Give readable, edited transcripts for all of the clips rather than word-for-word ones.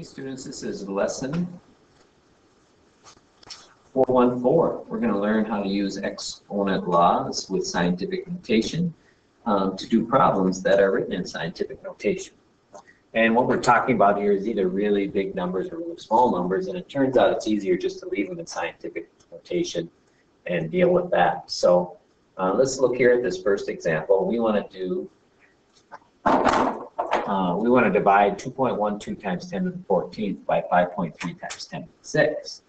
Hey students, this is lesson 414. We're going to learn how to use exponent laws with scientific notation to do problems that are written in scientific notation. And what we're talking about here is either really big numbers or really small numbers, and it turns out it's easier just to leave them in scientific notation and deal with that. So let's look here at this first example. We want to divide 2.12 times 10 to the 14th by 5.3 times 10 to the 6th.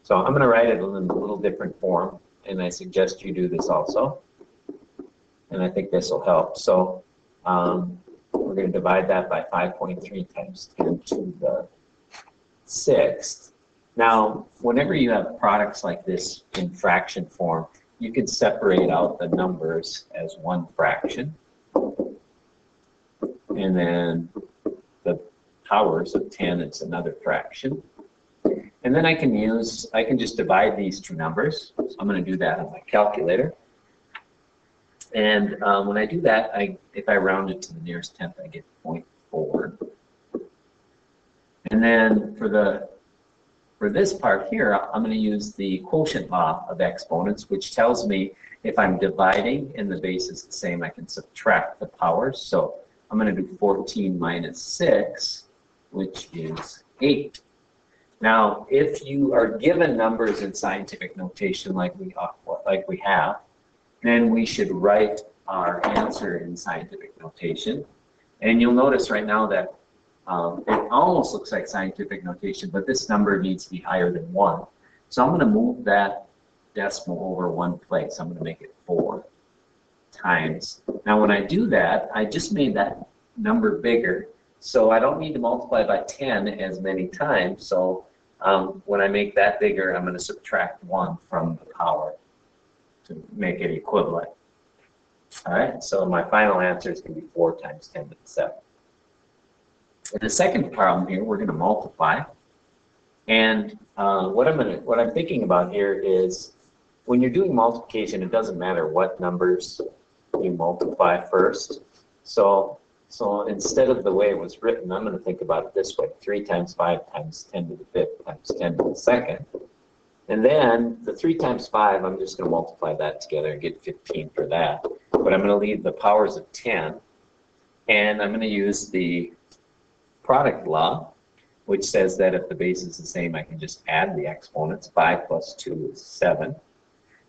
So I'm going to write it in a little different form, and I suggest you do this also. And I think this will help. So we're going to divide that by 5.3 times 10 to the 6th. Now, whenever you have products like this in fraction form, you can separate out the numbers as one fraction. And then the powers of 10 is another fraction. And then I can just divide these two numbers. So I'm going to do that on my calculator. And when I do that, if I round it to the nearest tenth, I get 0.4. And then for this part here, I'm going to use the quotient law of exponents, which tells me if I'm dividing and the base is the same, I can subtract the powers. So I'm going to do 14 minus 6, which is 8. Now, if you are given numbers in scientific notation like we have, then we should write our answer in scientific notation. And you'll notice right now that it almost looks like scientific notation, but this number needs to be higher than 1. So I'm going to move that decimal over one place. I'm going to make it 4 times. Now when I do that, I just made that number bigger, so I don't need to multiply by 10 as many times. So when I make that bigger, I'm going to subtract 1 from the power to make it equivalent. All right, so my final answer is going to be 4 times 10 to the 7th. In the second problem here, we're going to multiply. And what I'm thinking about here is when you're doing multiplication, it doesn't matter what numbers you multiply first. So instead of the way it was written, I'm going to think about it this way: 3 times 5 times 10 to the 5th times 10 to the 2nd. And then the 3 times 5, I'm just going to multiply that together and get 15 for that. But I'm going to leave the powers of 10, and I'm going to use the product law, which says that if the base is the same, I can just add the exponents. 5 plus 2 is 7.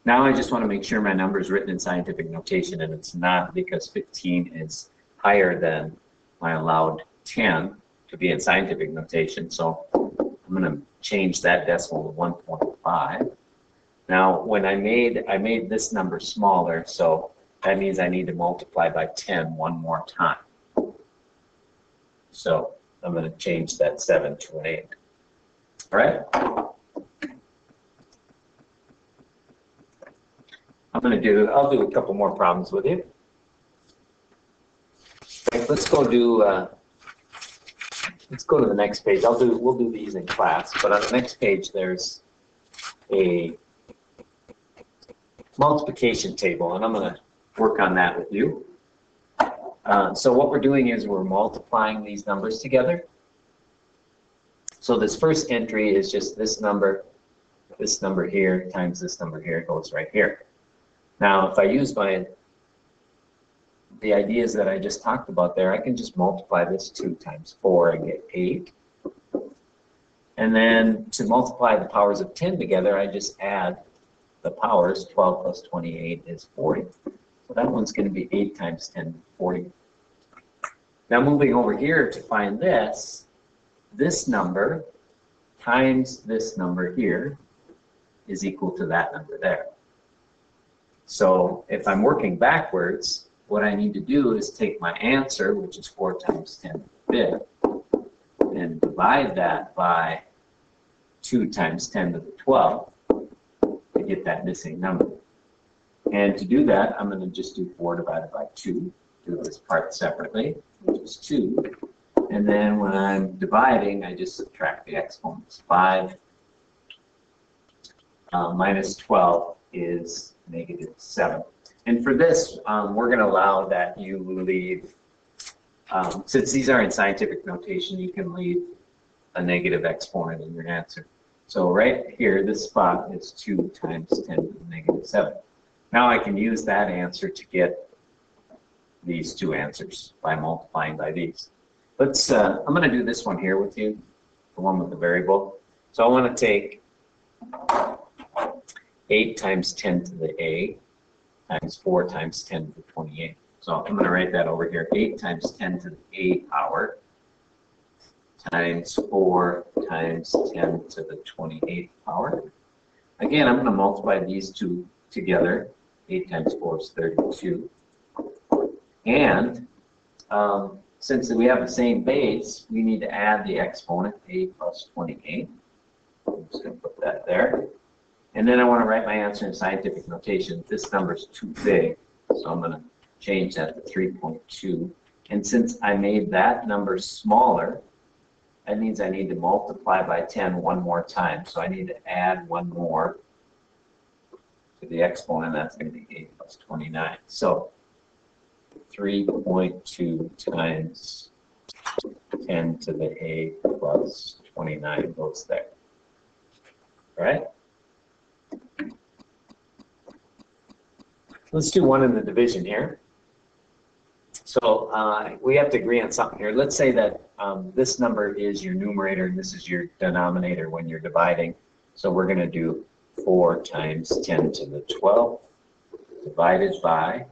Now I just want to make sure my number is written in scientific notation, and it's not, because 15 is higher than my allowed 10 to be in scientific notation. So I'm going to change that decimal to 1.5. Now when I made this number smaller, so that means I need to multiply by 10 one more time. So I'm going to change that 7 to an 8. All right? I'll do a couple more problems with you. Let's go to the next page. We'll do these in class, but on the next page there's a multiplication table, and I'm going to work on that with you. So what we're doing is we're multiplying these numbers together. So this first entry is just this number here times this number here. It goes right here. Now if I use the ideas that I just talked about there, I can just multiply this 2 times 4 and get 8. And then to multiply the powers of 10 together, I just add the powers. 12 plus 28 is 40. So that one's going to be 8 times 10 to 40. Now moving over here to find this number times this number here is equal to that number there. So if I'm working backwards, what I need to do is take my answer, which is 4 times 10 to the 5th, and divide that by 2 times 10 to the 12th to get that missing number. And to do that, I'm going to just do 4 divided by 2, do this part separately, which is 2. And then when I'm dividing, I just subtract the exponents. 5 minus 12 is negative 7. And for this, we're going to allow that you leave, since these are in scientific notation, you can leave a negative exponent in your answer. So right here, this spot is 2 times 10 to the negative 7. Now I can use that answer to get these two answers by multiplying by these. Let's, I'm going to do this one here with you, the one with the variable. So I want to take 8 times 10 to the a times 4 times 10 to the 28. So I'm going to write that over here. 8 times 10 to the a power times 4 times 10 to the 28th power. Again, I'm going to multiply these two together. 8 times 4 is 32. And since we have the same base, we need to add the exponent, a plus 28. I'm just going to put that there. And then I want to write my answer in scientific notation. This number is too big, so I'm going to change that to 3.2. And since I made that number smaller, that means I need to multiply by 10 one more time. So I need to add one more to the exponent. That's going to be 8 plus 29. So 3.2 times 10 to the a plus 29 goes there. All right? Let's do one in the division here. So we have to agree on something here. Let's say that this number is your numerator and this is your denominator when you're dividing. So we're going to do 4 times 10 to the 12 divided by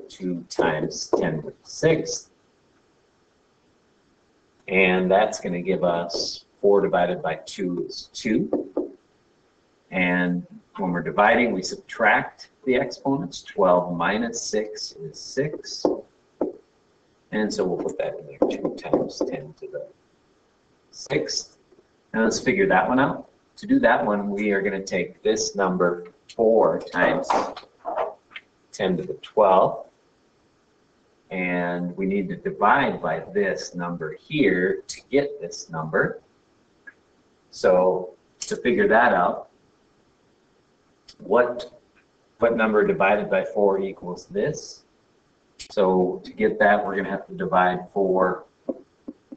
2 times 10 to the 6th. And that's going to give us 4 divided by 2 is 2. And when we're dividing, we subtract the exponents. 12 minus 6 is 6. And so we'll put that in there, 2 times 10 to the 6th. Now let's figure that one out. To do that one, we are going to take this number 4 times 10 to the 12. And we need to divide by this number here to get this number. So to figure that out, what number divided by 4 equals this? So to get that, we're going to have to divide 4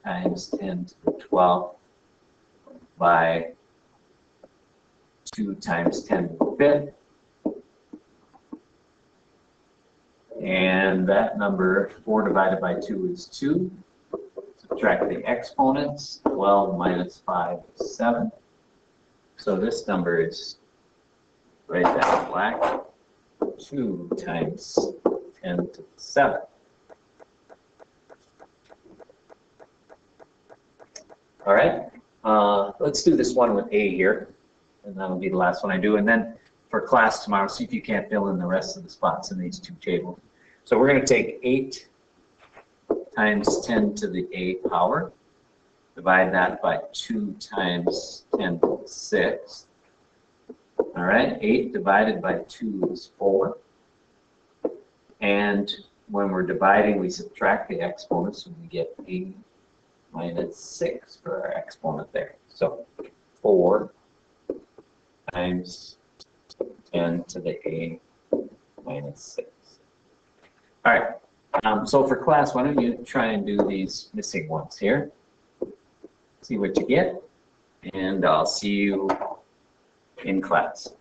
times 10 to the 12 by 2 times 10 to the 5th. And that number, 4 divided by 2 is 2. Subtract the exponents. 12 minus 5 is 7. So this number is, write that in black, 2 times 10 to the 7. All right, let's do this one with a here, and that'll be the last one I do. And then for class tomorrow, see if you can't fill in the rest of the spots in these two tables. So we're going to take 8 times 10 to the a power, divide that by 2 times 10 to the 6th. All right, 8 divided by 2 is 4. And when we're dividing, we subtract the exponents, and we get 8 minus 6 for our exponent there. So 4 times 10 to the a minus 6. All right, so for class, why don't you try and do these missing ones here? See what you get, and I'll see you in class.